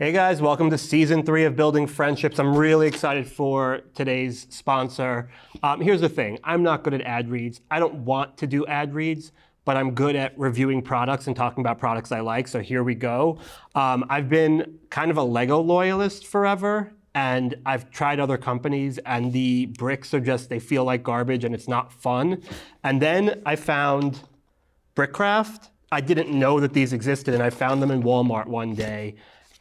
Hey guys, welcome to season 3 of Building Friendships. I'm really excited for today's sponsor. Here's the thing, I'm not good at ad reads. I don't want to do ad reads, but I'm good at reviewing products and talking about products I like, so here we go. I've been kind of a Lego loyalist forever, and I've tried other companies, and the bricks are just, they feel like garbage and it's not fun. And then I found Brickcraft. I didn't know that these existed, and I found them in Walmart one day.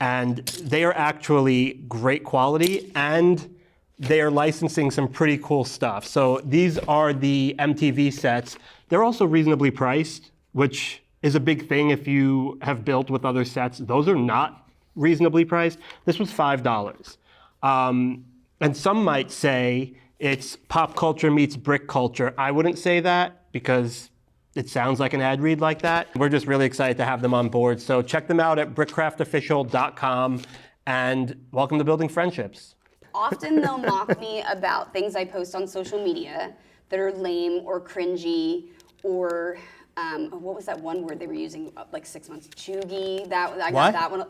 And they are actually great quality, and they are licensing some pretty cool stuff. So these are the MTV sets. They're also reasonably priced, which is a big thing if you have built with other sets. Those are not reasonably priced. This was $5. And some might say it's pop culture meets brick culture. I wouldn't say that because it sounds like an ad read like that. We're just really excited to have them on board. So check them out at brickcraftofficial.com, and welcome to Building Friendships. Often they'll mock me about things I post on social media that are lame or cringy, or what was that one word they were using like 6 months? Chuggy. I got that one.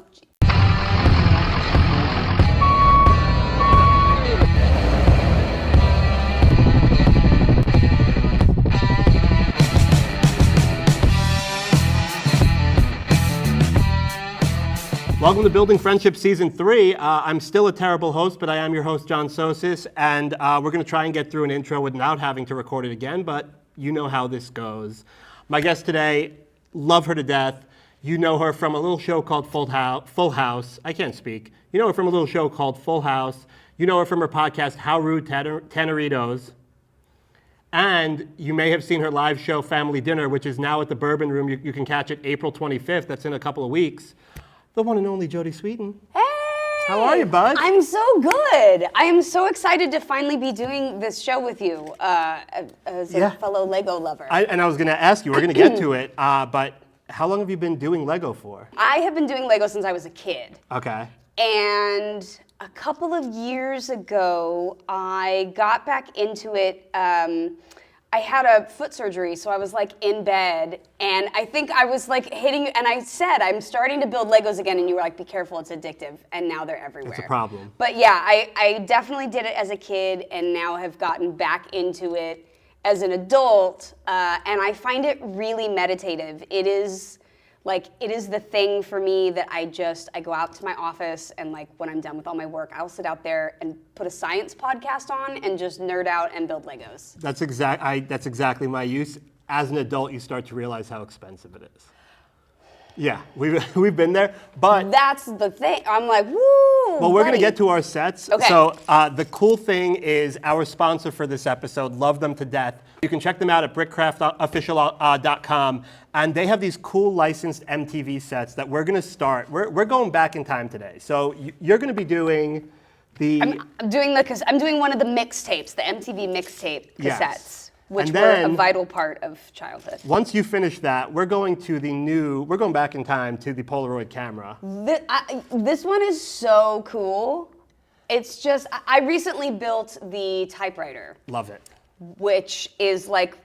Welcome to Building Friendship Season 3. I'm still a terrible host, but I am your host, John Sosis, and we're going to try and get through an intro without having to record it again, but you know how this goes. My guest today, love her to death. You know her from a little show called Full House. I can't speak. You know her from a little show called Full House. You know her from her podcast, How Rude Tanneritos. And you may have seen her live show, Family Dinner, which is now at the Bourbon Room. You can catch it April 25th. That's in a couple of weeks. The one and only Jodie Sweetin. Hey! How are you, bud? I'm so good. I am so excited to finally be doing this show with you as a fellow Lego lover. And I was going to ask you, we're going to get to it, but how long have you been doing Lego for? I have been doing Lego since I was a kid. Okay. And a couple of years ago, I got back into it. I had a foot surgery, so I was like in bed, and I think I was like hitting, and I said, I'm starting to build Legos again, and you were like, be careful, it's addictive, and now they're everywhere. It's a problem. But yeah, I definitely did it as a kid, and now have gotten back into it as an adult, and I find it really meditative. It is the thing for me that I go out to my office, and like when I'm done with all my work, I'll sit out there and put a science podcast on and just nerd out and build Legos. That's exactly my use. As an adult, you start to realize how expensive it is. Yeah, we've been there, but that's the thing. I'm like, woo. Well, we're going to get to our sets. Okay. So the cool thing is our sponsor for this episode, love them to death. You can check them out at brickcraftofficial.com, and they have these cool licensed MTV sets that we're going to start. We're going back in time today. So you're going to be doing the... I'm doing one of the mixtapes, the MTV mixtape cassettes. Yes. Which were a vital part of childhood. Once you finish that, we're going back in time to the Polaroid camera. This one is so cool. It's just, I recently built the typewriter. Love it. Which is like,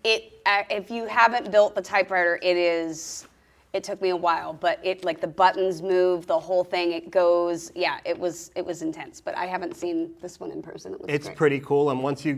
if you haven't built the typewriter, it took me a while, but it like the buttons move, the whole thing, it goes, yeah, it was intense. But I haven't seen this one in person. It's great. Pretty cool, and once we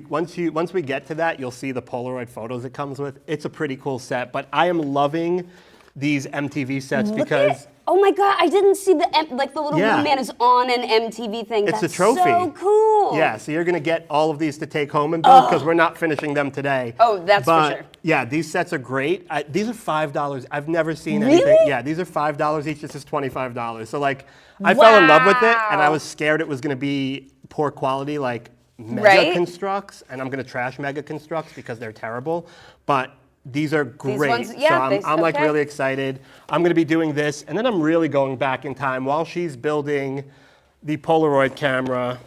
get to that, you'll see the Polaroid photos it comes with. It's a pretty cool set, but I am loving these MTV sets because... Oh my God, I didn't see the little Blue Man is on an MTV thing. It's That's a trophy. So cool. Yeah, so you're gonna get all of these to take home and build because we're not finishing them today. Oh, that's for sure. Yeah, these sets are great. These are $5. I've never seen really? anything. Yeah, these are $5 each. This is $25. So like, I fell in love with it, and I was scared it was gonna be poor quality, like Mega Constructs, and I'm gonna trash Mega Constructs because they're terrible. But these are great. These ones, yeah, so I'm like really excited. I'm going to be doing this, and then I'm really going back in time while she's building the Polaroid camera.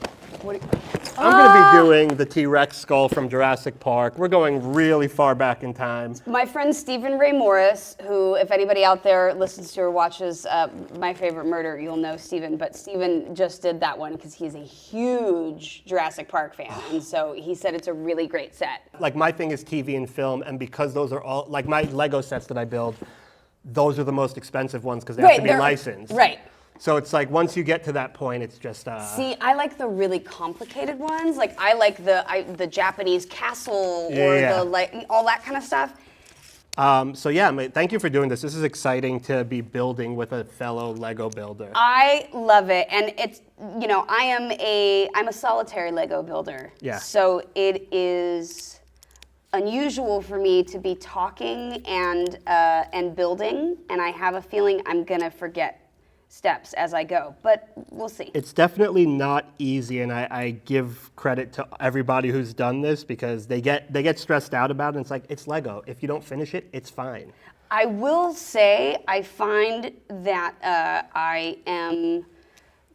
I'm going to be doing the T-Rex skull from Jurassic Park. We're going really far back in time. My friend Stephen Ray Morris, who, if anybody out there listens to or watches My Favorite Murder, you'll know Stephen. But Stephen just did that one because he's a huge Jurassic Park fan. And so he said it's a really great set. Like, my thing is TV and film, and because those are all, like my Lego sets that I build, those are the most expensive ones because they have to be licensed. Right. So it's like once you get to that point, it's just. See, I like the really complicated ones. Like I like the Japanese castle or Yeah. the like all that kind of stuff. So yeah, thank you for doing this. This is exciting to be building with a fellow Lego builder. I love it, and it's I'm a solitary Lego builder. Yeah. So it is unusual for me to be talking and building, and I have a feeling I'm gonna forget steps as I go, but we'll see. It's definitely not easy, and I give credit to everybody who's done this because they get stressed out about it. And it's like, it's Lego. If you don't finish it, it's fine. I will say I find that I am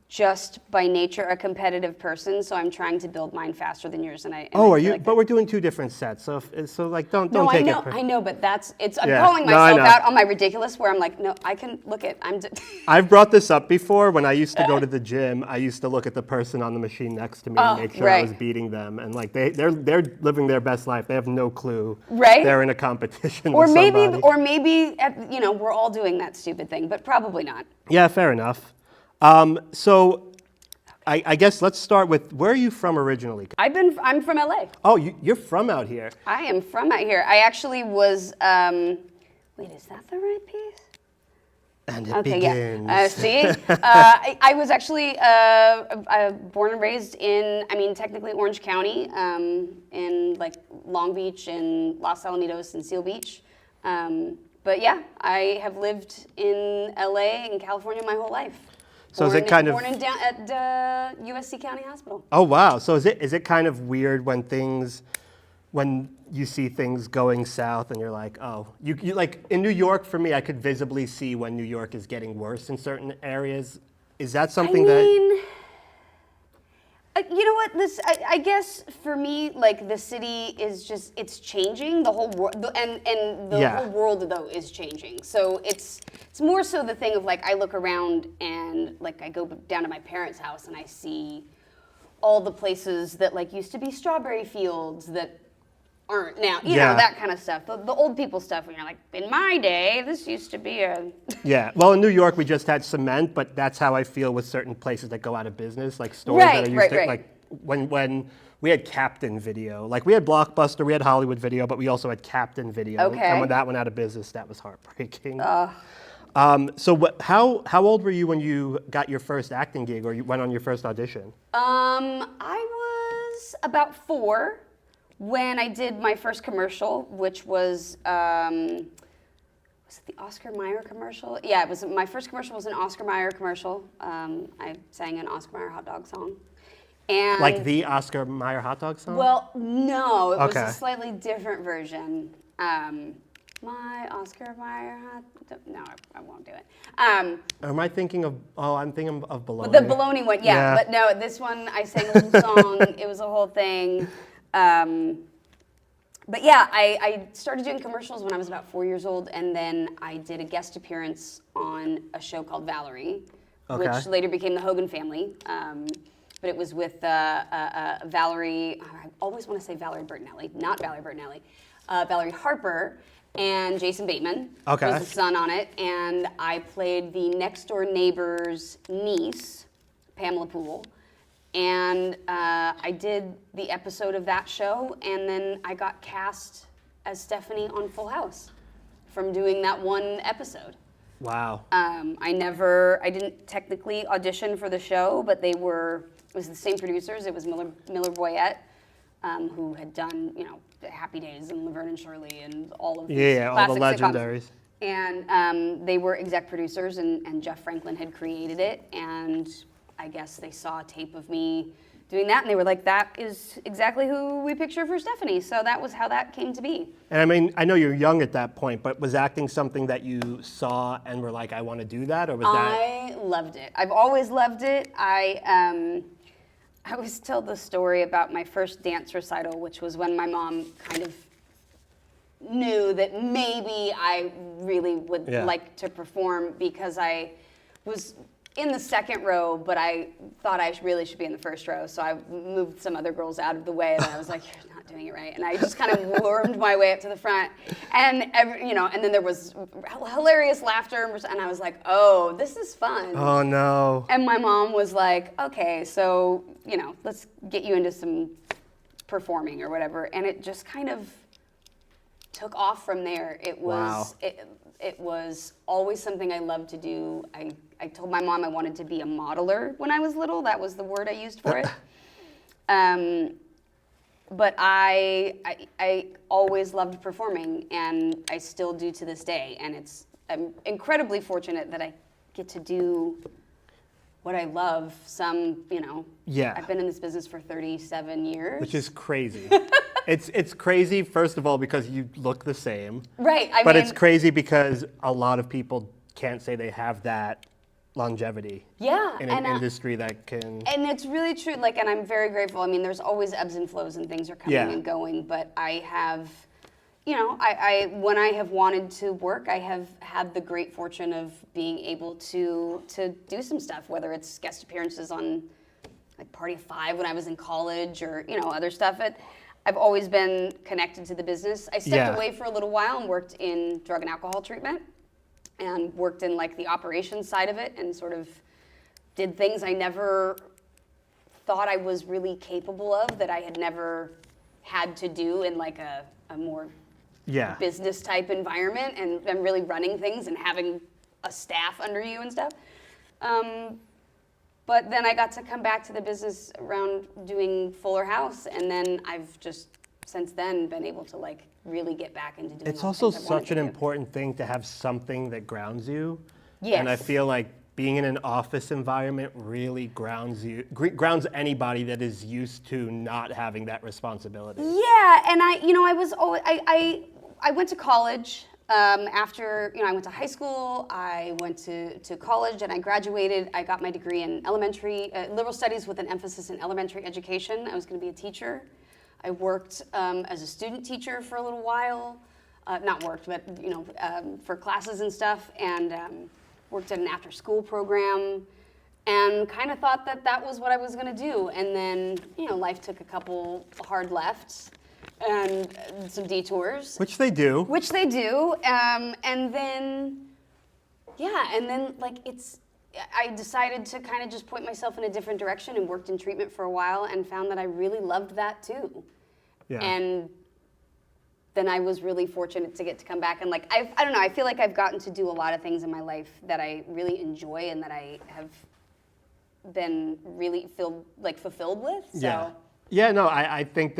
just by nature a competitive person, so I'm trying to build mine faster than yours. And I Are feel you? like But we're doing 2 different sets, so don't no, take I know, it. I know, but I'm Yeah. calling No, I myself know. out on my ridiculous. Where I'm like, no, I can look at. I've brought this up before. When I used to go to the gym, I used to look at the person on the machine next to me and make sure I right. was beating them. And like they're living their best life. They have no clue. Right. They're in a competition or with maybe, somebody. or maybe, we're all doing that stupid thing, but probably not. Yeah, fair enough. So I guess let's start with, where are you from originally? I'm from LA. Oh, you're from out here. I am from out here. I actually was. Wait, is that the right piece? And it Okay, begins. yeah. See, I was actually born and raised in, technically Orange County, in like Long Beach and Los Alamitos and Seal Beach. But yeah, I have lived in LA and California my whole life. So is it kind of born and down at USC County Hospital? Oh wow! So is it kind of weird when you see things going south and you're like, oh, you like in New York? For me, I could visibly see when New York is getting worse in certain areas. Is that something you know what? I guess for me, like the city is just it's changing. The whole world and the whole world though is changing. So it's more so the thing of like I look around and like I go down to my parents' house and I see all the places that like used to be strawberry fields that aren't now. You know, that kind of stuff. The old people stuff when you're like, in my day, this used to be a Yeah. Well, in New York, we just had cement, but that's how I feel with certain places that go out of business, like stores that are used to like when we had Captain Video. Like we had Blockbuster, we had Hollywood Video, but we also had Captain Video. Okay. And when that went out of business, that was heartbreaking. So how old were you when you got your first acting gig or you went on your first audition? I was about 4 when I did my first commercial, which was it the Oscar Mayer commercial? Yeah, it was. My first commercial was an Oscar Mayer commercial. I sang an Oscar Mayer hot dog song. And Like the Oscar Mayer hot dog song? well, no, it was Okay. a slightly different version. My Oscar Mayer hot dog. No, I won't do it. Am I thinking of? Oh, I'm thinking of Bologna. The bologna one, yeah. Yeah. But no, this one I sang a little song. It was a whole thing. But yeah, I started doing commercials when I was about 4 years old, and then I did a guest appearance on a show called Valerie, which later became the Hogan Family. But it was with Valerie, I always want to say Valerie Bertinelli, not Valerie Bertinelli, Valerie Harper and Jason Bateman was the son on it, and I played the next door neighbor's niece, Pamela Poole. And I did the episode of that show, and then I got cast as Stephanie on Full House from doing that one episode. Wow. I didn't technically audition for the show, but it was the same producers. It was Miller Boyette, who had done, Happy Days and Laverne and Shirley and all of these all the classic sitcoms. legendaries. And they were exec producers, and Jeff Franklin had created it, and I guess they saw a tape of me doing that, and they were like, that is exactly who we picture for Stephanie. So that was how that came to be. And I mean, I know you're young at that point, but was acting something that you saw and were like, I want to do that? Or was I loved it. I've always loved it. I always tell the story about my first dance recital, which was when my mom kind of knew that maybe I really would like to perform, because I was in the second row, but I thought I really should be in the first row, so I moved some other girls out of the way, and I was like, you're not doing it right. And I just kind of wormed my way up to the front. And, and then there was hilarious laughter, and I was like, oh, this is fun. Oh, no. And my mom was like, okay, so, let's get you into some performing or whatever. And it just kind of took off from there. It was, wow. It was always something I loved to do. I told my mom I wanted to be a modeler when I was little. That was the word I used for it. But I always loved performing, and I still do to this day. And I'm incredibly fortunate that I get to do what I love. Yeah. I've been in this business for 37 years. Which is crazy. It's crazy, first of all, because you look the same. Right. But it's crazy because a lot of people can't say they have that longevity. Yeah. In an industry that can. And it's really true. And I'm very grateful. I mean, there's always ebbs and flows, and things are coming and going. But I have, when I have wanted to work, I have had the great fortune of being able to do some stuff, whether it's guest appearances on Party of Five when I was in college, or other stuff. I've always been connected to the business. I stepped away for a little while and worked in drug and alcohol treatment, and worked in the operations side of it, and sort of did things I never thought I was really capable of, that I had never had to do in a more business type environment, and really running things and having a staff under you and stuff. But then I got to come back to the business around doing Fuller House, and then I've just since then been able to really get back into doing. It's also such an important thing to have something that grounds you. Yes. And I feel like being in an office environment really grounds grounds anybody that is used to not having that responsibility. Yeah, and I was always I went to college. After I went to high school, I went to college, and I graduated. I got my degree in liberal studies with an emphasis in elementary education. I was going to be a teacher. I worked as a student teacher for a little while. Not worked, but for classes and stuff, and worked at an after-school program, and kind of thought that was what I was going to do. And then life took a couple hard lefts and some detours. Which they do. And then I decided to kind of just point myself in a different direction, and worked in treatment for a while, and found that I really loved that too. Yeah. And then I was really fortunate to get to come back, and I don't know, I feel like I've gotten to do a lot of things in my life that I really enjoy, and that I have been really fulfilled with. So. Yeah. Yeah, no, I think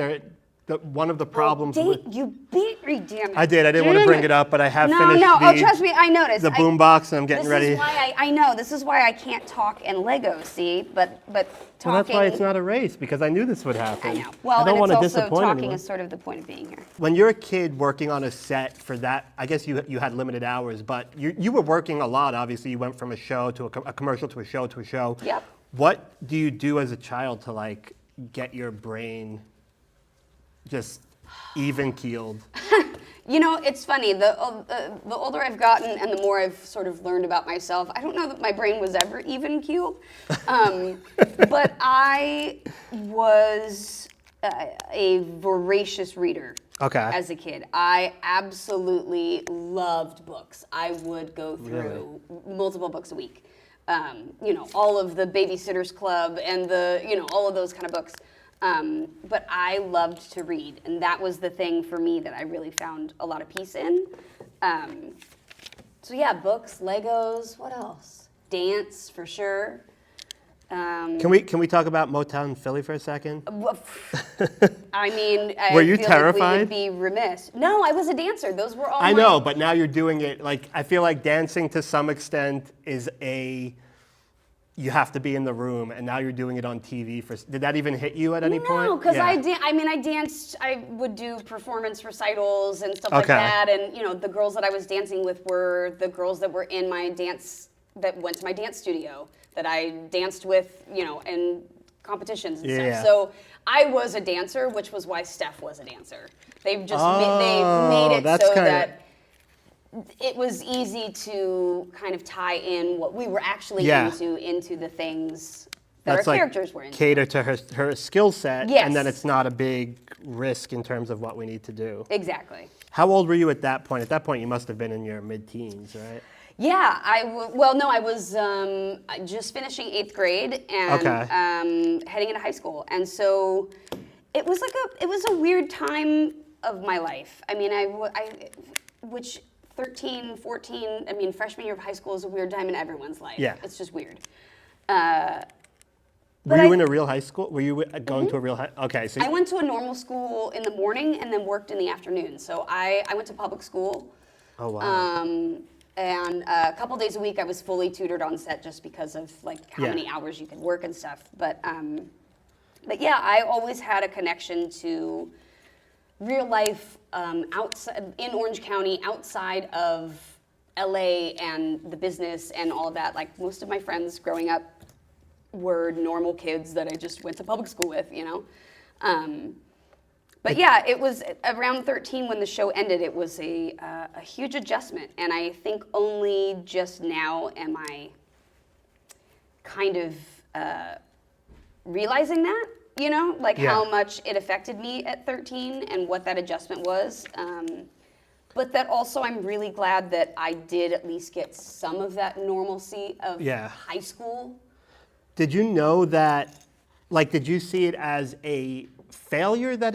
one of the problems you beat me, damn it. I did. I didn't want to bring it up, but I have finished trust me, I noticed. the boombox, and I'm getting ready. This is why I know. This is why I can't talk in Lego, see? But talking... Well, that's why it's not a race, because I knew this would happen. I know. Well, I don't want to and it's also disappoint talking anyone. is sort of the point of being here. When you're a kid working on a set for that, I guess you had limited hours, but you were working a lot, obviously. You went from a show to a commercial to a show to a show. Yep. What do you do as a child to get your brain just even keeled? It's funny. The older I've gotten, and the more I've sort of learned about myself, I don't know that my brain was ever even keeled. But I was a voracious reader. Okay. As a kid, I absolutely loved books. I would go through multiple books a week. All of the Babysitter's Club and all of those kind of books. But I loved to read, and that was the thing for me that I really found a lot of peace in. So yeah, books, Legos, what else? Dance, for sure. Can we talk about Motown Philly for a second? I mean, were you feel terrified? Like we would be remiss. No, I was a dancer. Those were all. I know, but now you're doing it. I feel like dancing to some extent is you have to be in the room, and now you're doing it on TV. Did that even hit you at any point? No, because I danced. I would do performance recitals and stuff like that, and the girls that I was dancing with were the girls that were in my dance, that went to my dance studio, that I danced with, in competitions and stuff. So I was a dancer, which was why Steph was a dancer. They've just they made it so that it was easy to kind of tie in what we were actually into the things that That's our like characters were into. cater to her skill set, Yes. and then it's not a big risk in terms of what we need to do. Exactly. How old were you at that point? At that point, you must have been in your mid-teens, right? Yeah, I was just finishing 8th grade and heading into high school, and so it was a weird time of my life. I mean, which 13, 14, I mean, freshman year of high school is a weird time in everyone's life. Yeah. It's just weird. Were you in a real high school? Were you going to a real high? Okay, so I went to a normal school in the morning and then worked in the afternoon. So I went to public school. Oh wow. And a couple days a week I was fully tutored on set just because of like how many hours you could work and stuff. But yeah, I always had a connection to real life outside in Orange County, outside of LA and the business and all of that. Like most of my friends growing up were normal kids that I just went to public school with, you know. But yeah, it was around 13 when the show ended. It was a huge adjustment, and I think only just now am I kind of realizing that, you know, like how much it affected me at 13 and what that adjustment was. But that also I'm really glad that I did at least get some of that normalcy of high school. Did you know that, like, did you see it as a failure that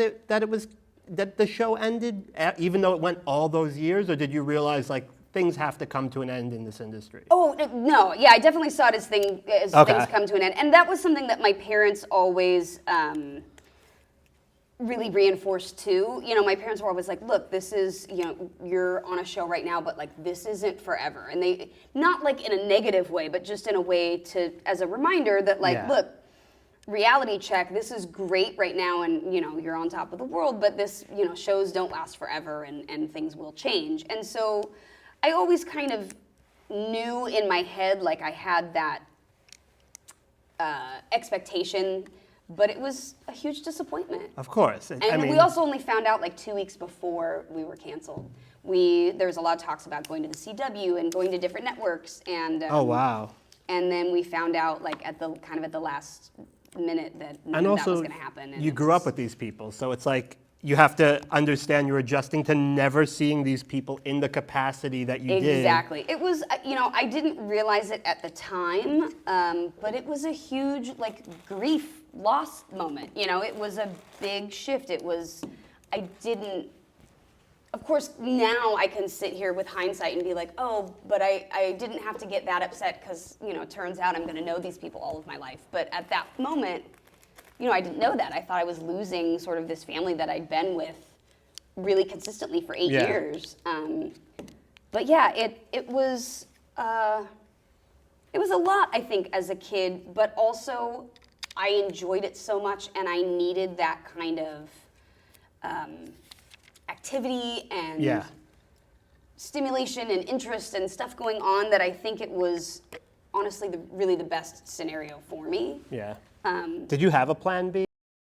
the show ended, even though it went all those years, or did you realize like things have to come to an end in this industry? Oh no, yeah, I definitely saw it as things come to an end, and that was something that my parents always really reinforced too. You know, my parents were always like, look, this is, you know, you're on a show right now, but like this isn't forever. And they, not like in a negative way, but just in a way to, as a reminder that like, look, reality check, this is great right now and, you know, you're on top of the world, but this, you know, shows don't last forever and things will change. And so I always kind of knew in my head, like I had that expectation, but it was a huge disappointment. Of course. And we also only found out like 2 weeks before we were canceled. There was a lot of talks about going to the CW and going to different networks, and oh wow. And then we found out like at the last minute that that was going to happen. And you grew up with these people, so it's like you have to understand you're adjusting to never seeing these people in the capacity that you did. Exactly. It was, you know, I didn't realize it at the time, but it was a huge like grief loss moment. You know, it was a big shift. It was, of course, now I can sit here with hindsight and be like, oh, but I didn't have to get that upset because, you know, it turns out I'm going to know these people all of my life. But at that moment, you know, I didn't know that. I thought I was losing sort of this family that I'd been with really consistently for 8 years. But yeah, it was a lot, I think, as a kid, but also I enjoyed it so much and I needed that kind of activity and stimulation and interest and stuff going on that I think it was honestly really the best scenario for me. Yeah. Did you have a plan B?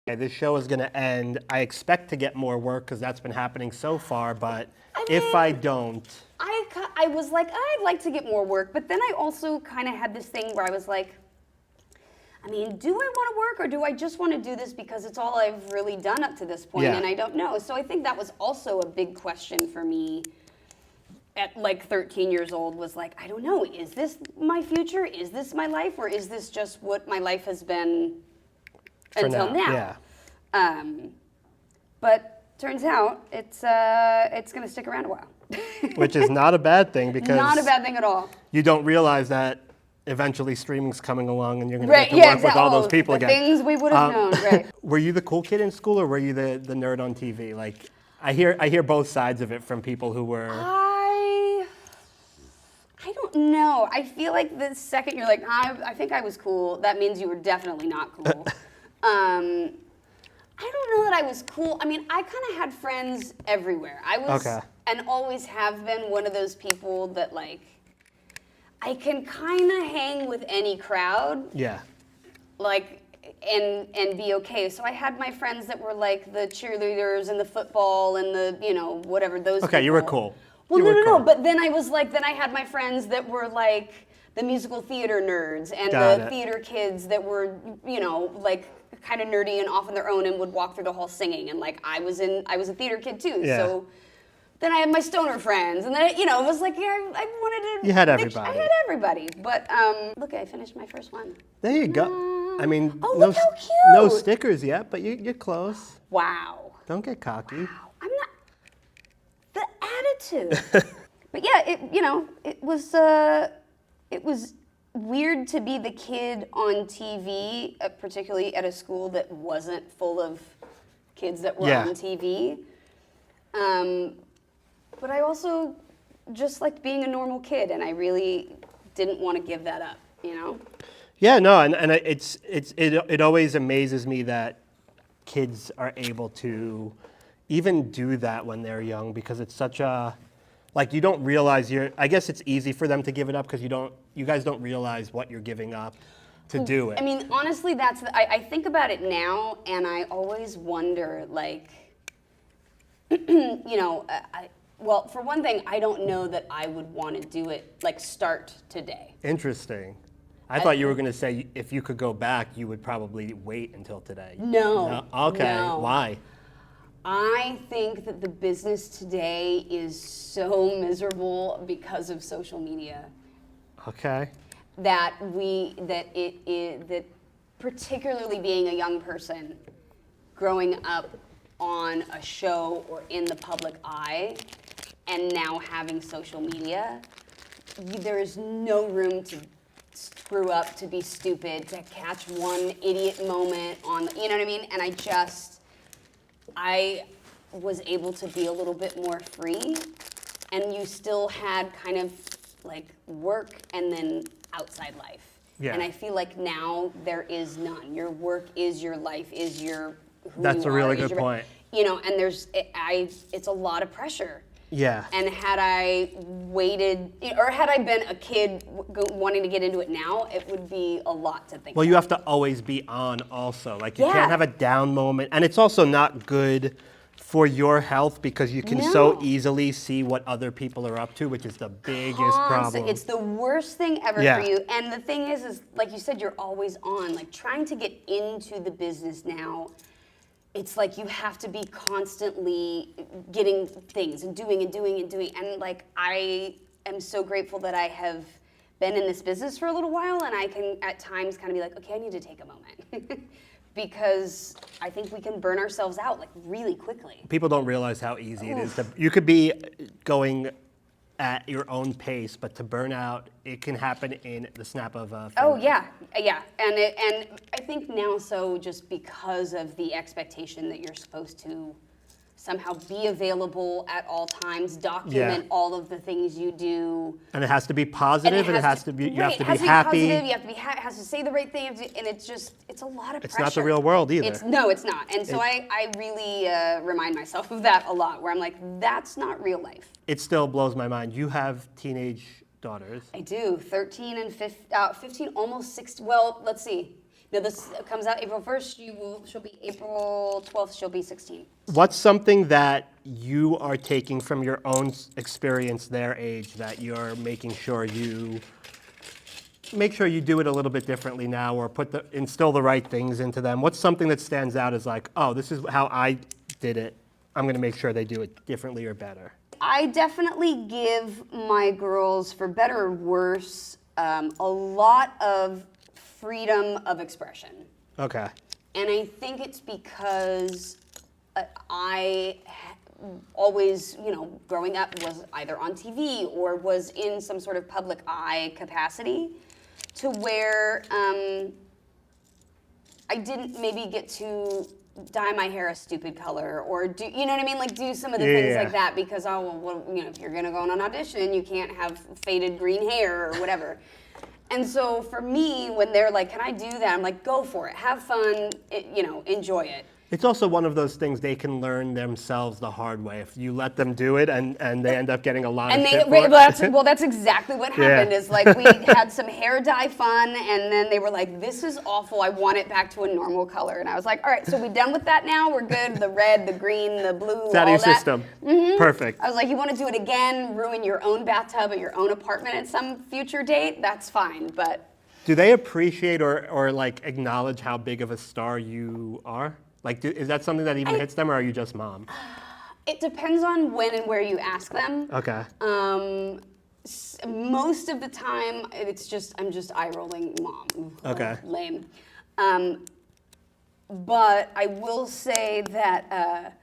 Okay, this show is going to end. I expect to get more work because that's been happening so far, but if I don't... I was like, I'd like to get more work, but then I also kind of had this thing where I was like, I mean, do I want to work or do I just want to do this because it's all I've really done up to this point and I don't know. So I think that was also a big question for me at like 13 years old, was like, I don't know, is this my future? Is this my life? Or is this just what my life has been until now? Yeah. But turns out it's going to stick around a while. Which is not a bad thing because... Not a bad thing at all. You don't realize that eventually streaming's coming along and you're going to get to work with all those people again. Things we would have known, right. Were you the cool kid in school or were you the nerd on TV? Like, I hear both sides of it from people who were... I don't know. I feel like the second you're like, I think I was cool, that means you were definitely not cool. I don't know that I was cool. I mean, I kind of had friends everywhere. I was, and always have been, one of those people that like, I can kind of hang with any crowd. Yeah. Like, and be okay. So I had my friends that were like the cheerleaders and the football and the, you know, whatever, those people. You were cool. Well, You no, were no, no. cool. But then I was like, then I had my friends that were like the musical theater nerds and Got the it. theater kids that were, like kind of nerdy and off on their own and would walk through the hall singing. And like I was a theater kid too. Yeah. So then I had my stoner friends, and then it was like, I wanted to. You had I everybody. had everybody. But look, I finished my first one. There you go. I mean, Oh, no, look how cute. no stickers yet, but you're close. Wow. Don't get cocky. I'm not. The attitude. But yeah, it was weird to be the kid on TV, particularly at a school that wasn't full of kids that were Yeah. on TV. But I also just liked being a normal kid, and I really didn't want to give that up, Yeah, no, and it always amazes me that kids are able to even do that when they're young, because it's such a, like, you don't realize I guess it's easy for them to give it up because you guys don't realize what you're giving up to do it. I mean, honestly, I think about it now, and I always wonder, like, well, for one thing, I don't know that I would want to do it, like, start today. Interesting. I thought you were going to say if you could go back, you would probably wait until today. No. Okay. No. Why? I think that the business today is so miserable because of social media. Okay. That particularly being a young person, growing up on a show or in the public eye, and now having social media, there is no room to screw up, to be stupid, to catch one idiot moment on, you know what I mean? And I was able to be a little bit more free, and you still had kind of like work and then outside life. Yeah. And I feel like now there is none. Your work is your life, is your who That's you a really are, is good your- point. And it's a lot of pressure. Yeah. And had I waited, or had I been a kid wanting to get into it now, it would be a lot to think Well, about. you have to always be on also. Like, you Yeah. can't have a down moment. And it's also not good for your health because you can so No. easily see what other people are up to, which is the biggest Constant. problem. It's the worst thing ever Yeah. for you. And the thing is like you said, you're always on. Like trying to get into the business now, it's like you have to be constantly getting things and doing and doing and doing. And like I am so grateful that I have been in this business for a little while, and I can at times kind of be like, okay, I need to take a moment. Because I think we can burn ourselves out like really quickly. People don't realize how easy it is. You could be going at your own pace, but to burn out, it can happen in the snap of a finger. Oh yeah, yeah, and I think now so just because of the expectation that you're supposed to somehow be available at all times, document all of the things you do. And it has to be positive, and it has to be, you have to be happy. Positive, you have to be has to say the right thing, and it's a lot of pressure. It's not the real world either. It's not. And so I really remind myself of that a lot, where I'm like, that's not real life. It still blows my mind. You have teenage daughters. I do, 13 and 15, almost 16, well, let's see. No, this comes out April 1st, she'll be April 12th, she'll be 16. What's something that you are taking from your own experience, their age, that you're making sure you do it a little bit differently now, or instill the right things into them? What's something that stands out as like, oh, this is how I did it. I'm going to make sure they do it differently or better. I definitely give my girls, for better or worse, a lot of freedom of expression. Okay. And I think it's because I always, growing up was either on TV or was in some sort of public eye capacity, to where I didn't maybe get to dye my hair a stupid color or do, you know what I mean? Like do some of the things like that because, if you're going to go on an audition, you can't have faded green hair or whatever. And so for me, when they're like, can I do that? I'm like, go for it. Have fun, enjoy it. It's also one of those things they can learn themselves the hard way. If you let them do it and they end up getting a lot of shit for it. Well, that's exactly what happened. Is like we had some hair dye fun, and then they were like, "This is awful. I want it back to a normal color." And I was like, "All right, so we done with that now? We're good. The red, the green, the blue, It's out of your system. Perfect. I was like, "You want to do it again? Ruin your own bathtub at your own apartment at some future date? That's fine." But do they appreciate or like acknowledge how big of a star you are? Like, is that something that even hits them, or are you just mom? it depends on when and where you ask them. Okay. Most of the time, I'm just eye rolling, mom. Okay. Lame. But I will say that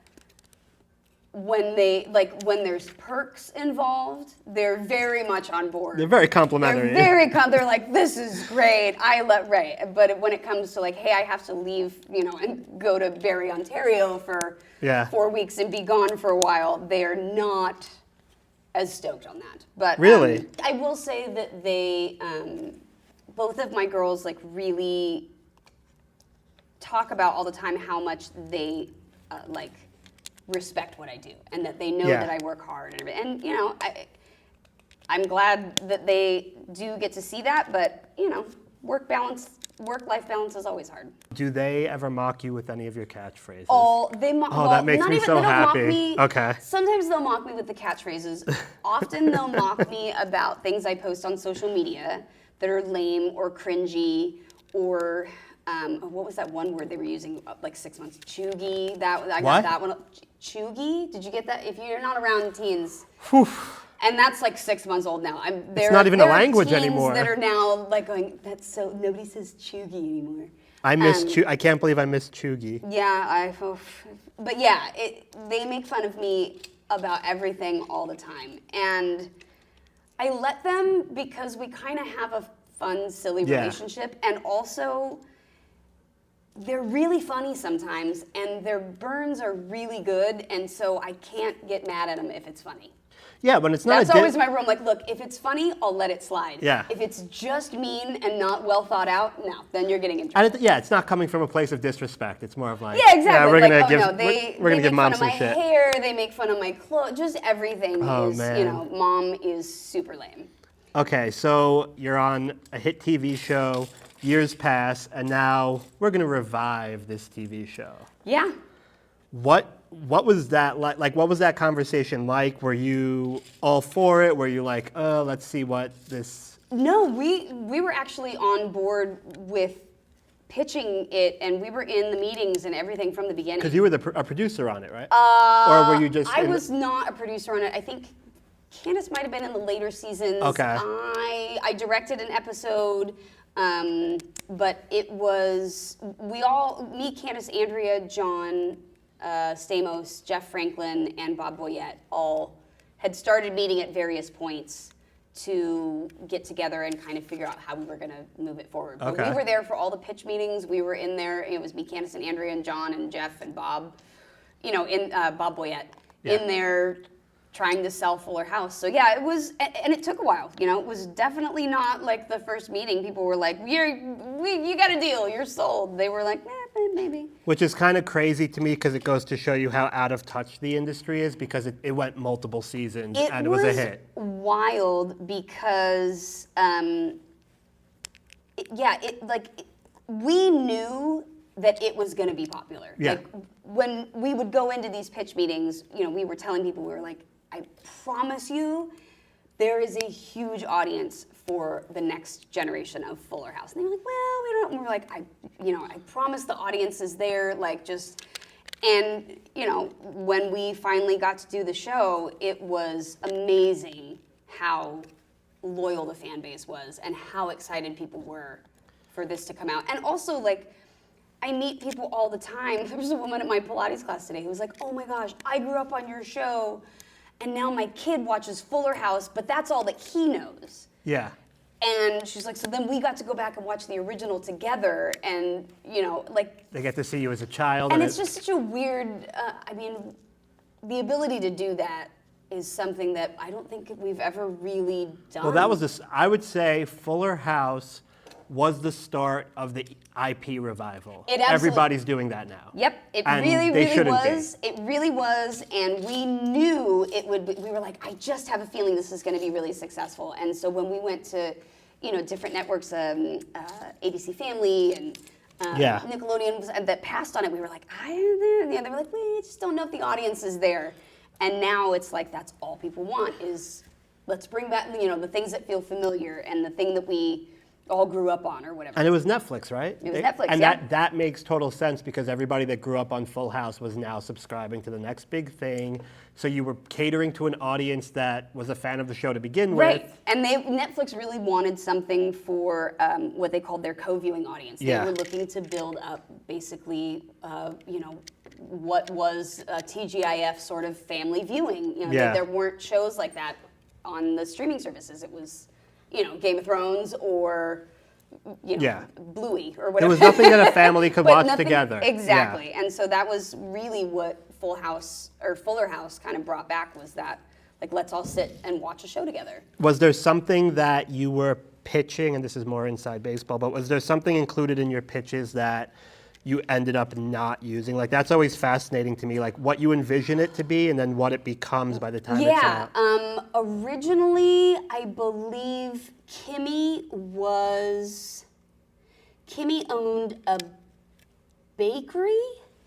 when there's perks involved, they're very much on board. They're very complimentary. They're like, this is great. Right. But when it comes to like, hey, I have to leave, and go to Barrie, Ontario for 4 weeks and be gone for a while, they are not as stoked on that. But really, I will say that they, both of my girls, like really talk about all the time how much they respect what I do, and that they know that I work hard and everything. And I'm glad that they do get to see that, but work-life balance is always hard. do they ever mock you with any of your catchphrases? That makes me so happy. Okay. Sometimes they'll mock me with the catchphrases. Often they'll mock me about things I post on social media that are lame or cringy, or what was that one word they were using like 6 months? Chuggy. I got that one. Chuggy? Did you get that? If you're not around teens. Whew. And that's like 6 months old now. It's not even a language anymore. That are now like going, nobody says chuggy anymore. I miss I can't believe I missed chuggy. Yeah, but yeah, they make fun of me about everything all the time. And I let them because we kind of have a fun, silly relationship. And also, they're really funny sometimes, and their burns are really good, and so I can't get mad at them if it's funny. Yeah, but it's not. That's always my rule. I'm like, look, if it's funny, I'll let it slide. Yeah. If it's just mean and not well thought out, no, then you're getting in trouble. It's not coming from a place of disrespect. It's more of like, yeah, exactly. Yeah, we're They gonna give mom make fun some of my shit. hair. They make fun of my clothes. Just everything is, man. Mom is super lame. Okay, so you're on a hit TV show. Years pass, and now we're gonna revive this TV show. Yeah. What was that like? Like, what was that conversation like? Were you all for it? Were you like, let's see what this? No, we were actually on board with pitching it, and we were in the meetings and everything from the beginning. Because you were a producer on it, right? Or were you just? I was not a producer on it. I think Candace might have been in the later seasons. Okay. I directed an episode. But it was, me, Candace, Andrea, John, Stamos, Jeff Franklin, and Bob Boyette all had started meeting at various points to get together and kind of figure out how we were going to move it forward. But we were there for all the pitch meetings. We were in there. It was me, Candace, and Andrea, and John, and Jeff, and Bob, Bob Boyette, in there trying to sell Fuller House. So yeah, it was, and it took a while. It was definitely not like the first meeting. People were like, you got a deal, you're sold. They were like, maybe. Which is kind of crazy to me because it goes to show you how out of touch the industry is, because it went multiple seasons and it was a hit. Wild because, we knew that it was going to be popular. Yeah. Like when we would go into these pitch meetings, we were telling people, we were like, I promise you, there is a huge audience for the next generation of Fuller House. And they were like, well, we don't. And we were like, I promise the audience is there. And when we finally got to do the show, it was amazing how loyal the fan base was and how excited people were for this to come out. And also, I meet people all the time. There was a woman at my Pilates class today who was like, oh my gosh, I grew up on your show, and now my kid watches Fuller House, but that's all that he knows. Yeah. And she's like, so then we got to go back and watch the original together, and, They get to see you as a child. And it's just such a weird, the ability to do that is something that I don't think we've ever really done. Well, I would say Fuller House was the start of the IP revival. It absolutely- Everybody's doing that now. Yep, it And really, they really shouldn't be. was. It really was, and we knew it would. We were like, I just have a feeling this is going to be really successful. And so when we went to, different networks, ABC Family and Nickelodeon that passed on it, we were like, they were like, we just don't know if the audience is there. And now it's like that's all people want is let's bring back the things that feel familiar and the thing that we all grew up on or whatever. And it was Netflix, right? It was Netflix, and yeah. that makes total sense because everybody that grew up on Full House was now subscribing to the next big thing. So you were catering to an audience that was a fan of the show to begin with. Right, and Netflix really wanted something for what they called their co-viewing audience. They were looking to build up basically, what was TGIF sort of family viewing. There weren't shows like that on the streaming services. It was, Game of Thrones or, Bluey or whatever. There was nothing that a family could watch nothing, together. Exactly, and so that was really what Full House or Fuller House kind of brought back was that, like, let's all sit and watch a show together. Was there something that you were pitching, and this is more inside baseball, but was there something included in your pitches that you ended up not using? Like, that's always fascinating to me, like what you envision it to be and then what it becomes by the time it's out. Originally, I believe Kimmy owned a bakery.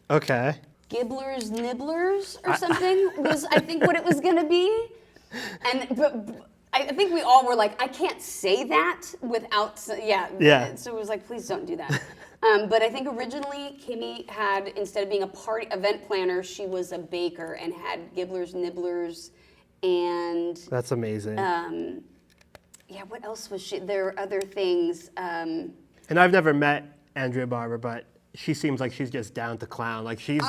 Okay. Gibbler's Nibblers or something was, I think, what it was going to be. But I think we all were like, I can't say that without, So it was like, please don't do that. But I think originally Kimmy had, instead of being a party event planner, she was a baker and had Gibbler's Nibblers and... That's amazing. What else was she? There were other things. And I've never met Andrea Barber, but she seems like she's just down to clown. Like she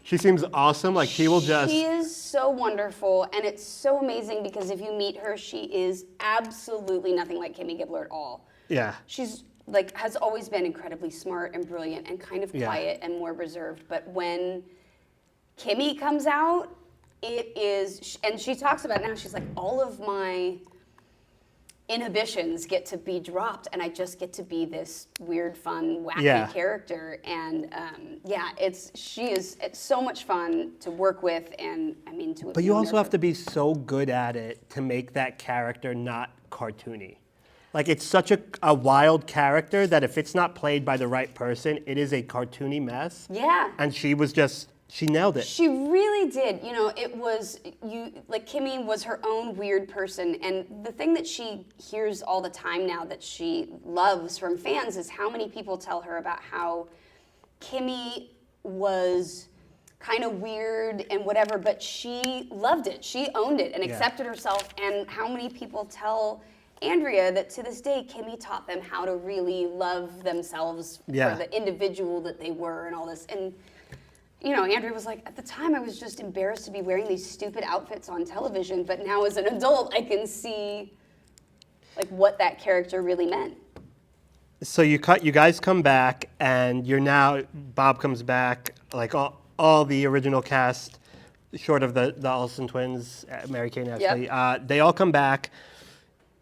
seems awesome. Like she will just... She is so wonderful, and it's so amazing because if you meet her, she is absolutely nothing like Kimmy Gibbler at all. Yeah. She's like has always been incredibly smart and brilliant and kind of quiet and more reserved. But when Kimmy comes out, it is, and she talks about it now, she's like, all of my inhibitions get to be dropped and I just get to be this weird, fun, wacky character. And it's so much fun to work with and to But you also have to be so good at it to make that character not cartoony. Like it's such a wild character that if it's not played by the right person, it is a cartoony mess. Yeah. And she nailed it. She really did. It was, Kimmy was her own weird person. And the thing that she hears all the time now that she loves from fans is how many people tell her about how Kimmy was kind of weird and whatever, but she loved it. She owned it and accepted herself. And how many people tell Andrea that to this day, Kimmy taught them how to really love themselves for the individual that they were and all this. And Andrea was like, at the time I was just embarrassed to be wearing these stupid outfits on television, but now as an adult I can see like what that character really meant. So you guys come back and Bob comes back, like all the original cast, short of the Olsen twins, Mary Kay and Ashley, they all come back.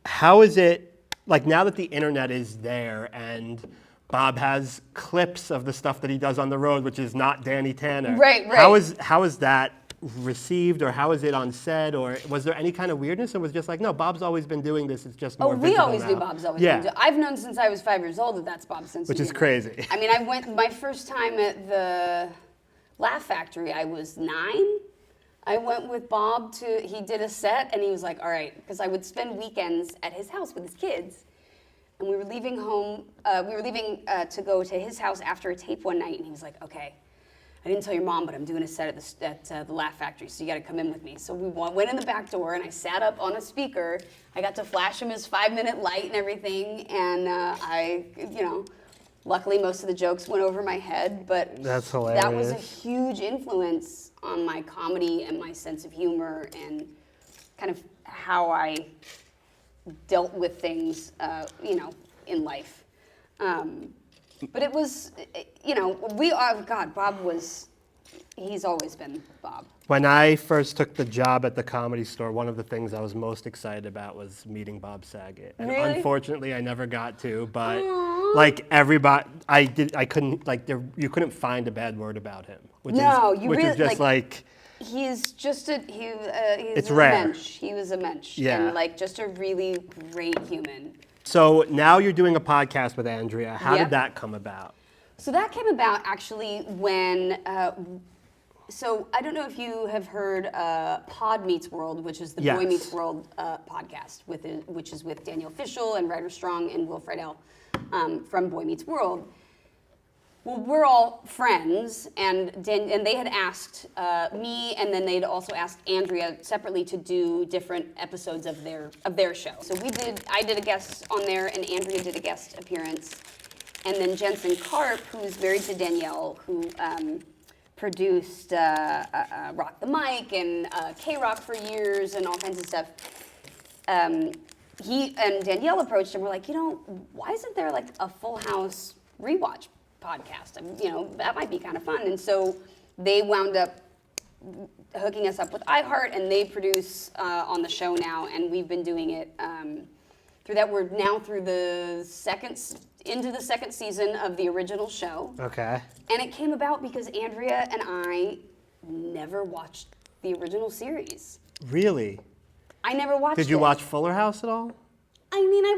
How is it, like now that the internet is there and Bob has clips of the stuff that he does on the road, which is not Danny Tanner. Right. How is that received, or how is it on set, or was there any kind of weirdness, or was it just like, no, Bob's always been doing this, it's just more we visible always now? knew Bob's always been doing. I've known since I was 5 years old that that's Bob's sense of humor. Which is crazy. I mean, I went, my first time at the Laugh Factory, I was 9. I went with Bob he did a set, and he was like, all right, because I would spend weekends at his house with his kids. And we were leaving home, to go to his house after a tape one night, and he was like, okay, I didn't tell your mom, but I'm doing a set at the Laugh Factory, so you gotta come in with me. So we went in the back door, and I sat up on a speaker. I got to flash him his 5-minute light and everything, and luckily most of the jokes went over my head, but that's hilarious. That was a huge influence on my comedy and my sense of humor and kind of how I dealt with things, in life. But it was, Bob was, He's always been Bob. When I first took the job at the Comedy Store, one of the things I was most excited about was meeting Bob Saget. And Really? unfortunately, I never got to, but like everybody, I couldn't, like you couldn't find a bad word about him. Which is just like he's just he's it's a rare. mensch. He was a mensch. Yeah. And like just a really great human. So now you're doing a podcast with Andrea. How Yep. did that come about? So that came about actually when, so I don't know if you have heard Pod Meets World, which is the Yes. Boy Meets World podcast, which is with Daniel Fishel and Ryder Strong and Will Friedle from Boy Meets World. Well, we're all friends, and they had asked me, and then they'd also asked Andrea separately to do different episodes of their show. So I did a guest on there, and Andrea did a guest appearance. And then Jensen Karp, who's married to Danielle, who produced Rock the Mic and K-Rock for years and all kinds of stuff. He and Danielle approached him. We're like, why isn't there like a Full House rewatch podcast? That might be kind of fun. And so they wound up hooking us up with iHeart, and they produce on the show now. And we've been doing it through that. We're now through into the second season of the original show. Okay. And it came about because Andrea and I never watched the original series. Really? I never watched it. Did you watch Fuller House at all? I mean, I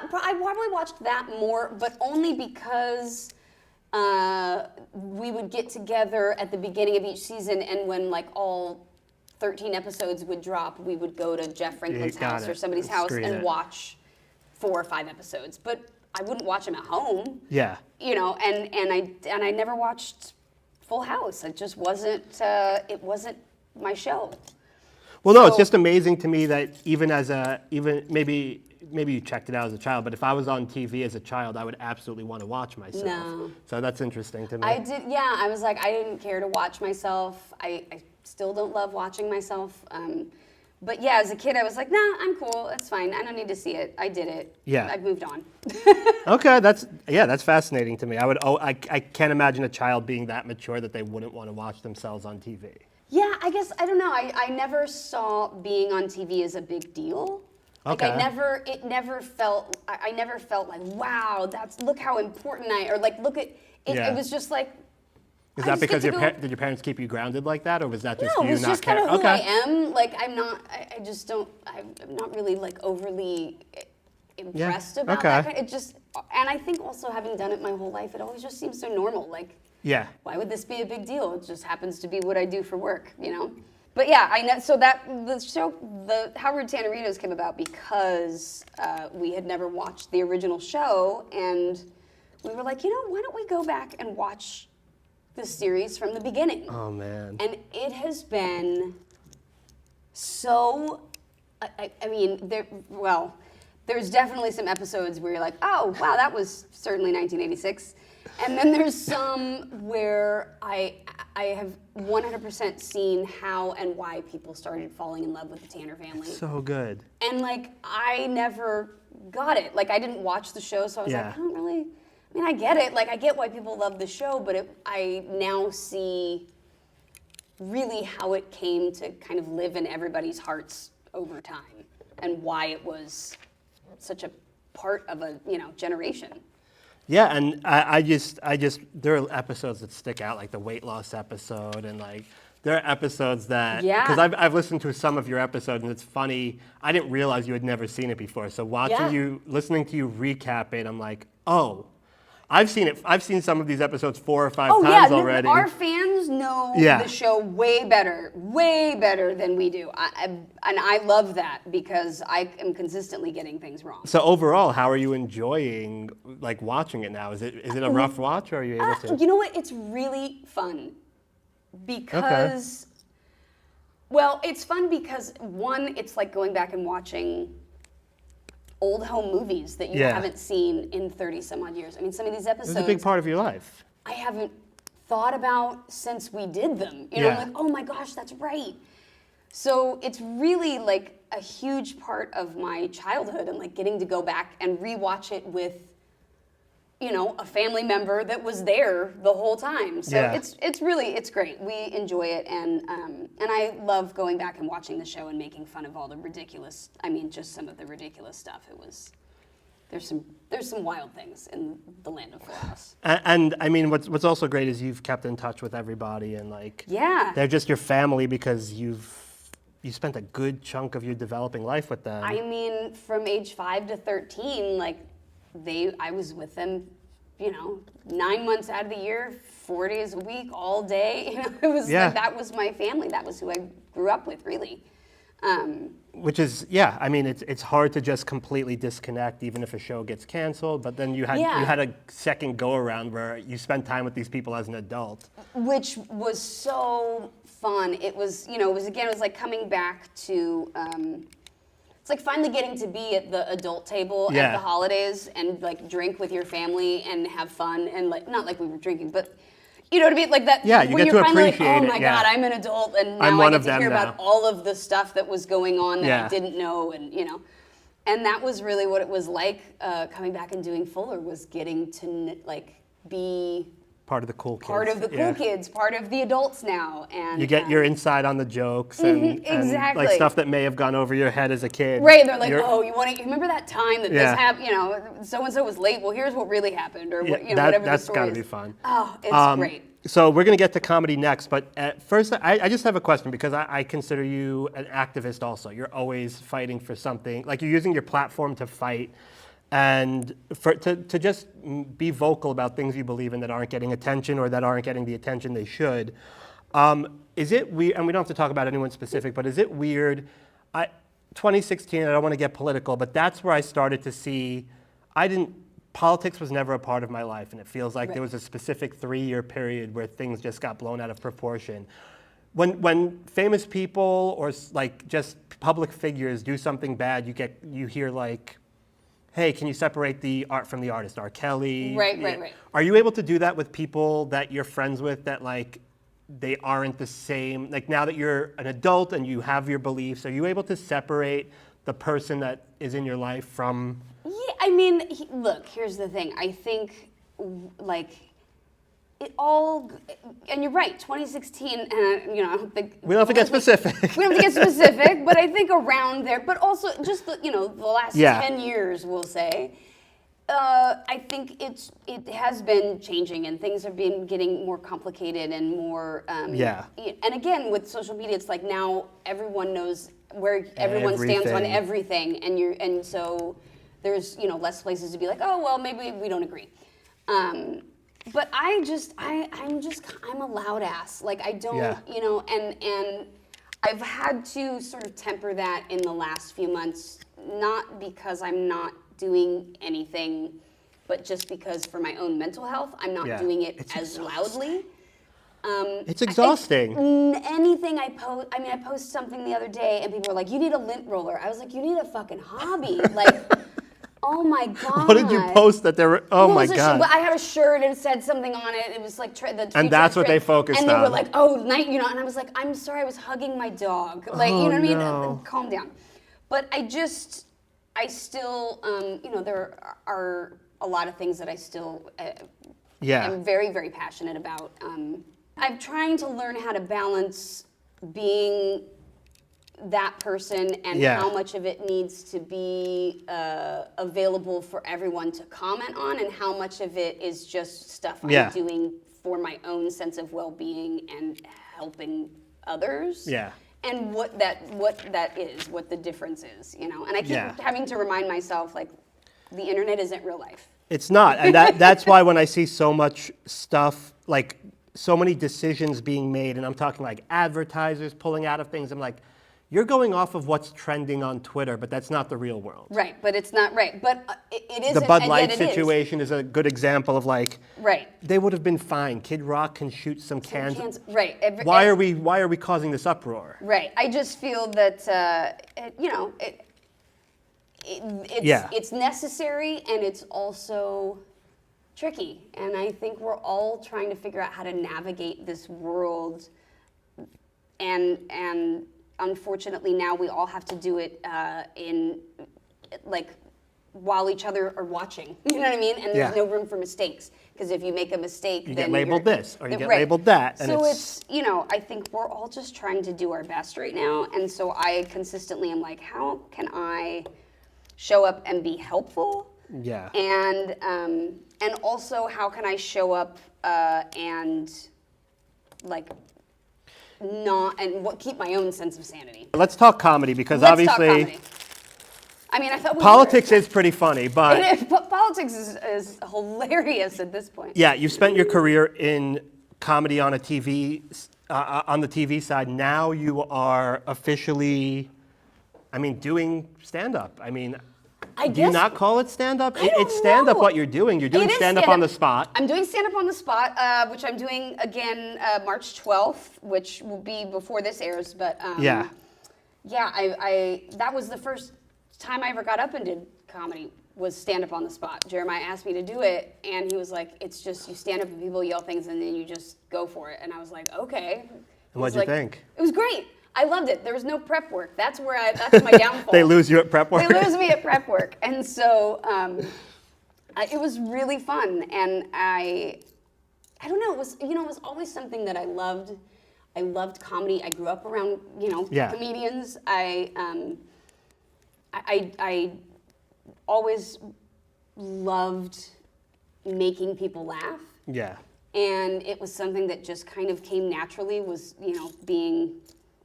probably watched that more, but only because we would get together at the beginning of each season, and when like all 13 episodes would drop, we would go to Jeff Franklin's house or somebody's house and watch 4 or 5 episodes. But I wouldn't watch them at home. Yeah. And I never watched Full House. It just wasn't. It wasn't my show. Well, no, it's just amazing to me that even maybe you checked it out as a child, but if I was on TV as a child, I would absolutely want to watch myself. No. So that's interesting to me. I did. Yeah, I was like, I didn't care to watch myself. I still don't love watching myself. But yeah, as a kid, I was like, nah, I'm cool. That's fine. I don't need to see it. I did it. Yeah. I've moved on. Okay, that's fascinating to me. I can't imagine a child being that mature that they wouldn't want to watch themselves on TV. Yeah, I guess, I don't know. I never saw being on TV as a big deal. Like Okay. I never felt like, wow, look how important or like, look at, Yeah. it was just like, Is I that just get because to did your parents keep you grounded like that, or was that just No, you it was not just kind caring? of who Okay. I am. Like, I'm not really like overly impressed about okay. that kind. It just, and I think also having done it my whole life, it always just seems so normal. Like, Yeah. why would this be a big deal? It just happens to be what I do for work, But yeah, I know. So the show, the Howard Tanneritos came about because we had never watched the original show, and we were like, why don't we go back and watch the series from the beginning? Oh man. And it has been so. I mean, there's definitely some episodes where you're like, oh wow, that was certainly 1986. And then there's some where I have 100% seen how and why people started falling in love with the Tanner family. So good. And like, I never got it. Like, I didn't watch the show, so I was like, I don't really. I mean, I get it. Like, I get why people love the show, but I now see really how it came to kind of live in everybody's hearts over time, and why it was such a part of a generation. Yeah, and I just there are episodes that stick out, like the weight loss episode, and like there are episodes that because I've listened to some of your episodes, and it's funny. I didn't realize you had never seen it before, so listening to you recap it, I'm like, oh, I've seen it. I've seen some of these episodes 4 or 5 times already. Our fans know the show way better than we do. And I love that because I am consistently getting things wrong. So overall, how are you enjoying like watching it now? Is it a rough watch, or are you able to? You know what? It's really fun because, well, it's fun because one, it's like going back and watching old home movies that you haven't seen in 30 some odd years. I mean, some of these episodes. It's a big part of your life. I haven't thought about since we did them. I'm like, oh my gosh, that's right. So it's really like a huge part of my childhood, and like getting to go back and rewatch it with a family member that was there the whole time. So Yeah. it's great. We enjoy it, and I love going back and watching the show and making fun of all the ridiculous. I mean, just some of the ridiculous stuff. There's some wild things in the land of Full House. And I mean, what's also great is you've kept in touch with everybody, and they're just your family because you spent a good chunk of your developing life with them. I mean, from age 5 to 13, I was with them, 9 months out of the year, 4 days a week, all day. It was that was my family. That was who I grew up with, really. Which is, I mean, it's hard to just completely disconnect, even if a show gets canceled. But then you had a second go around where you spent time with these people as an adult, which was so fun. It was, it was like coming back to. It's like finally getting to be at the adult table at the holidays and drink with your family and have fun and not like we were drinking, but you know what I mean? Like that. Yeah, you when get you're to finally appreciate oh my it. God, I'm an adult and now I'm I one get of to them hear now. about all of the stuff that was going on that I didn't know, and that was really what it was like coming back and doing Fuller, was getting to be part of the cool kids. Part of the cool kids, part of the adults now. And you get your insight on the jokes and exactly. and stuff that may have gone over your head as a kid. Right, they're like, you remember that time that this happened, so-and-so was late, well, here's what really happened, or whatever the that's story gotta is. be fun. Oh, it's great. So we're going to get to comedy next, but at first I just have a question, because I consider you an activist also. You're always fighting for something, you're using your platform to fight and to just be vocal about things you believe in that aren't getting attention or that aren't getting the attention they should. Is it weird, and we don't have to talk about anyone specific, but is it weird, 2016, I don't want to get political, but that's where I started to see, politics was never a part of my life, and it feels like there was a specific 3-year period where things just got blown out of proportion. When famous people or just public figures do something bad, you hear hey, can you separate the art from the artist? R. Kelly. Right. Are you able to do that with people that you're friends with that they aren't the same? Now that you're an adult and you have your beliefs, are you able to separate the person that is in your life from? Yeah, I mean, look, here's the thing. I think, it all, and you're right, 2016, and I don't think... We don't have to get specific. We don't have to get specific, but I think around there, but also just, the last 10 years, we'll say, I think it has been changing, and things have been getting more complicated and more... And again, with social media, it's now everyone knows where everyone stands on everything, and so there's, less places to be oh, well, maybe we don't agree. But I'm a loud ass. I don't, and I've had to sort of temper that in the last few months, not because I'm not doing anything, but just because for my own mental health, I'm not doing it as loudly. It's exhausting. Anything I post, I posted something the other day and people were like, you need a lint roller. I was like, you need a fucking hobby. Oh my God. What did you post that there were? Oh my God. I had a shirt and it said something on it. It was and that's what they focused on. And they were like, oh, night, and I was like, I'm sorry, I was hugging my dog. You know what I mean? Calm down. But I still, there are a lot of things that I still am very, very passionate about. I'm trying to learn how to balance being that person and how much of it needs to be available for everyone to comment on, and how much of it is just stuff I'm doing for my own sense of well-being and helping others. Yeah. And what that is, what the difference is, And I keep having to remind myself, the internet isn't real life. It's not, and that's why when I see so much stuff, so many decisions being made, and I'm talking advertisers pulling out of things, I'm like, you're going off of what's trending on Twitter, but that's not the real world. Right, but it's not right. But it is. The Bud Light situation is a good example of they would have been fine. Kid Rock can shoot some cans. Right. Why are we causing this uproar? Right. I just feel that it's necessary, and it's also tricky. And I think we're all trying to figure out how to navigate this world, and unfortunately now we all have to do it in while each other are watching. You know what I mean? And there's no room for mistakes. Because if you make a mistake, you then get labeled this or you get labeled that. And so it's, you know, I think we're all just trying to do our best right now. And so I consistently am like, how can I show up and be helpful? Yeah. And also, how can I show up and like keep my own sense of sanity? Let's talk comedy because Let's obviously talk comedy. I mean, I thought politics is pretty funny, but politics is hilarious at this point. yeah, you've spent your career in comedy on a TV on the TV side. Now you are officially, I mean, doing stand-up. I mean, do you not call it stand-up? It's stand-up what you're doing. You're doing stand-up on the spot. I'm doing stand-up on the spot, which I'm doing again March 12th, which will be before this airs. But yeah, that was the first time I ever got up and did comedy, was stand-up on the spot. Jeremiah asked me to do it, and he was like, it's just, you stand up and people yell things, and then you just go for it. And I was like, okay. And what'd you think? It was great. I loved it. There was no prep work. That's my downfall. They lose you at prep work? They lose me at prep work. And so it was really fun. And I don't know, it was always something that I loved. I loved comedy. I grew up around, comedians. I always loved making people laugh. Yeah. And it was something that just kind of came naturally, was, being,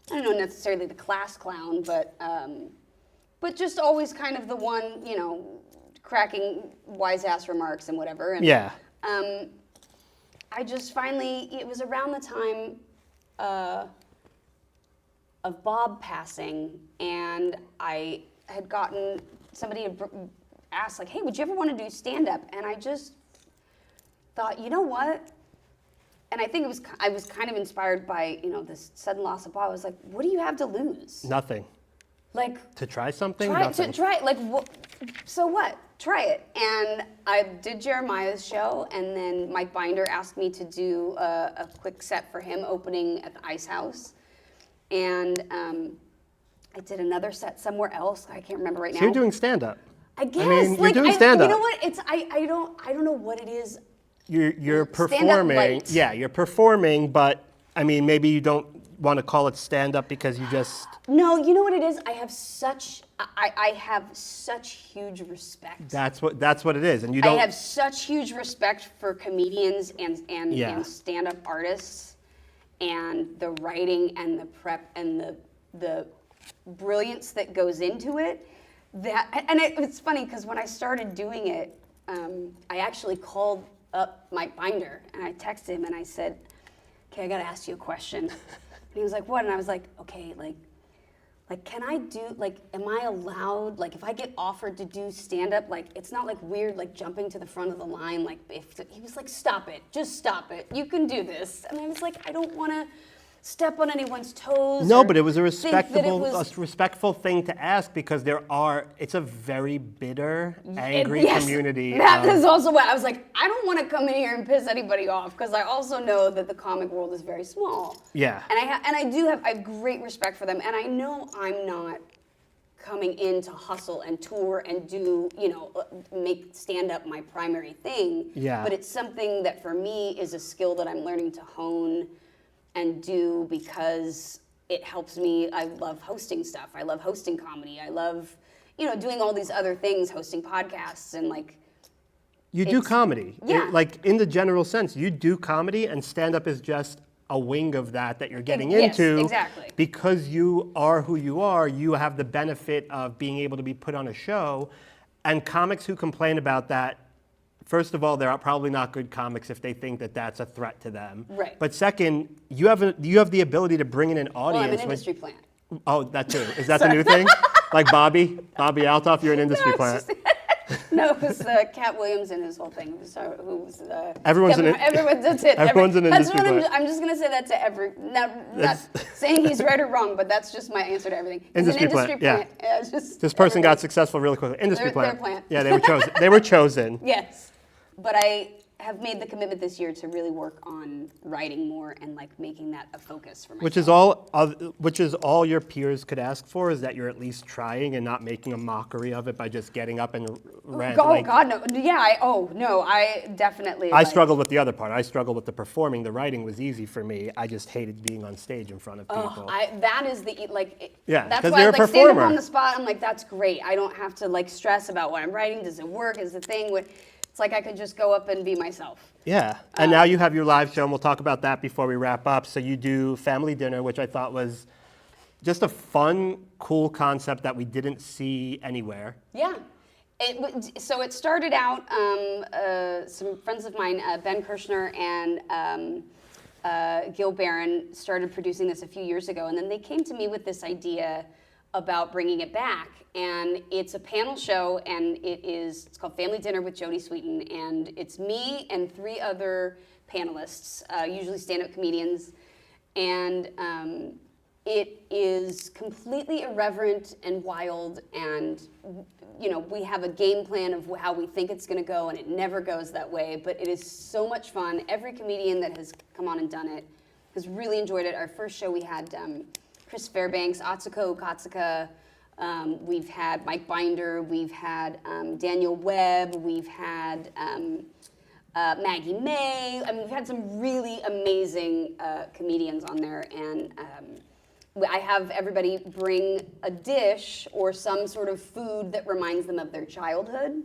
I don't know necessarily the class clown, but just always kind of the one, cracking wise ass remarks and whatever. And, I just finally, it was around the time of Bob passing, and I had gotten, somebody had asked, like, hey, would you ever want to do stand-up? And I just thought, you know what? And I think I was kind of inspired by, this sudden loss of Bob. I was like, what do you have to lose? Nothing. Like, to try something? Nothing. So what? Try it. And I did Jeremiah's show, and then Mike Binder asked me to do a quick set for him opening at the Ice House. And I did another set somewhere else. I can't remember right now. So you're doing stand-up. I guess. I mean, you're doing stand-up. You know what? I don't know what it is. You're performing. Light. Yeah, you're performing, but I mean, maybe you don't want to call it stand-up because you just. No, you know what it is? I have such huge respect. That's what it is, and you don't. I have such huge respect for comedians and stand-up artists, and the writing and the prep and the brilliance that goes into it. It's funny because when I started doing it, I actually called up Mike Binder and I texted him and I said, okay, I got to ask you a question. And he was like, what? And I was like, okay, like can I do, am I allowed, if I get offered to do stand-up, it's not weird, jumping to the front of the line, he was like, stop it, just stop it, you can do this. And I was like, I don't want to step on anyone's toes. No, but it was a respectful thing to ask because it's a very bitter, angry community. That is also what I was like, I don't want to come in here and piss anybody off because I also know that the comic world is very small. Yeah. And I have great respect for them, and I know I'm not coming in to hustle and tour and do, make stand-up my primary thing. Yeah. But it's something that for me is a skill that I'm learning to hone and do because it helps me. I love hosting stuff. I love hosting comedy. I love, doing all these other things, hosting podcasts and You do comedy. Yeah. In the general sense, you do comedy and stand-up is just a wing of that you're getting into. Yes, exactly. Because you are who you are, you have the benefit of being able to be put on a show. And comics who complain about that, first of all, they're probably not good comics if they think that that's a threat to them. Right. But second, you have the ability to bring in an audience. Well, I'm an industry plant. Oh, that too. Is that the new thing? Like Bobby Altoff, you're an industry plant. No, it was Cat Williams and his whole thing. Everyone's an industry plant. I'm just going to say that to not saying he's right or wrong, but that's just my answer to everything. Industry plant. Yeah. This person got successful really quickly. Industry plant. They're plant. Yeah, they were chosen. Yes. But I have made the commitment this year to really work on writing more and like making that a focus for myself. Which is all your peers could ask for, is that you're at least trying and not making a mockery of it by just getting up and rant. Oh God, no! Yeah, I definitely. I struggled with the other part. I struggled with the performing. The writing was easy for me. I just hated being on stage in front of people. That is the like. Yeah, that's 'cause why you're I a like stand up performer. on the spot. I'm like, that's great. I don't have to like stress about what I'm writing. Does it work? Is the thing? It's like I could just go up and be myself. Yeah, and now you have your live show, and we'll talk about that before we wrap up. So you do Family Dinner, which I thought was just a fun, cool concept that we didn't see anywhere. Yeah. So it started out, some friends of mine, Ben Kirshner and Gil Barron, started producing this a few years ago, and then they came to me with this idea about bringing it back. And it's a panel show, and it's called Family Dinner with Jodie Sweetin, and it's me and 3 other panelists, usually stand-up comedians, and it is completely irreverent and wild, and we have a game plan of how we think it's going to go, and it never goes that way, but it is so much fun. Every comedian that has come on and done it has really enjoyed it. Our first show we had Chris Fairbanks, Atsuko Katsuka, we've had Mike Binder, we've had Daniel Webb, we've had Maggie May. I mean, we've had some really amazing comedians on there, and I have everybody bring a dish or some sort of food that reminds them of their childhood.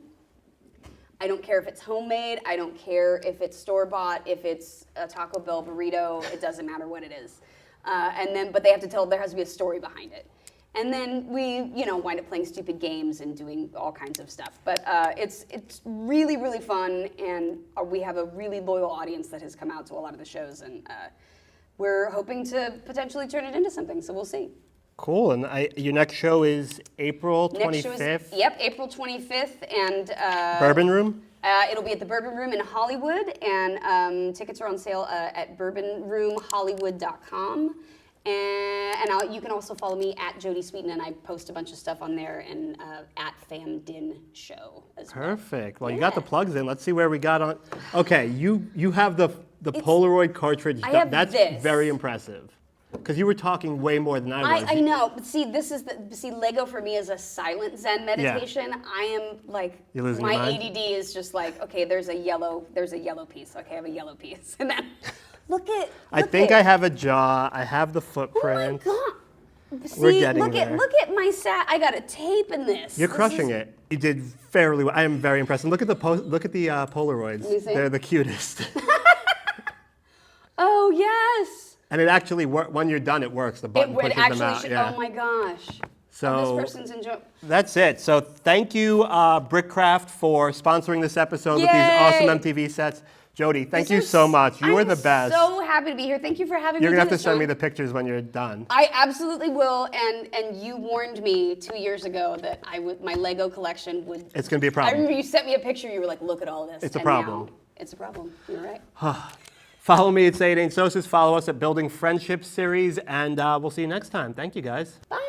I don't care if it's homemade, I don't care if it's store-bought, if it's a Taco Bell burrito, it doesn't matter what it is. But they have to there has to be a story behind it. And then we, wind up playing stupid games and doing all kinds of stuff. But it's really, really fun, and we have a really loyal audience that has come out to a lot of the shows, and we're hoping to potentially turn it into something, so we'll see. Cool, and your next show is April 25th? Next show is, April 25th, and Bourbon Room? It'll be at the Bourbon Room in Hollywood, and tickets are on sale at bourbonroomhollywood.com. And you can also follow me at Jodie Sweetin, and I post a bunch of stuff on there, and at FamDin Show as well. Perfect. Well, you got the plugs in. Let's see where we got on. Okay, you have the Polaroid cartridge. I have That's this. very impressive. Because you were talking way more than I was. I know, but see, Lego for me is a silent Zen meditation. Yeah. I am like, You're losing my your mind? ADD is just like, okay, there's a yellow piece. Okay, I have a yellow piece, and then I think I have a jaw. I have the footprint. Oh my God. See, We're getting there. Look at my I got a tape in this. You're crushing it. You did fairly well. I am very impressed. And look at the Polaroids. Let me see. They're the cutest. Oh yes. And it actually when you're done, it works. The button pushes them out. Yeah. Oh my gosh. So this person's enjoying. That's it. So thank you, Brickcraft, for sponsoring this episode with these awesome MTV sets. Jodie, thank you so much. You are the best. I'm so happy to be here. Thank you for having me. You're gonna have to send me the pictures when you're done. I absolutely will. And you warned me 2 years ago that my Lego collection would. It's gonna be a problem. I remember you sent me a picture. You were like, "Look at all this." It's a problem. Now it's a problem. You're right. Follow me at Say It Ain't Sosis. Follow us at Building Friendships series, and we'll see you next time. Thank you, guys. Bye.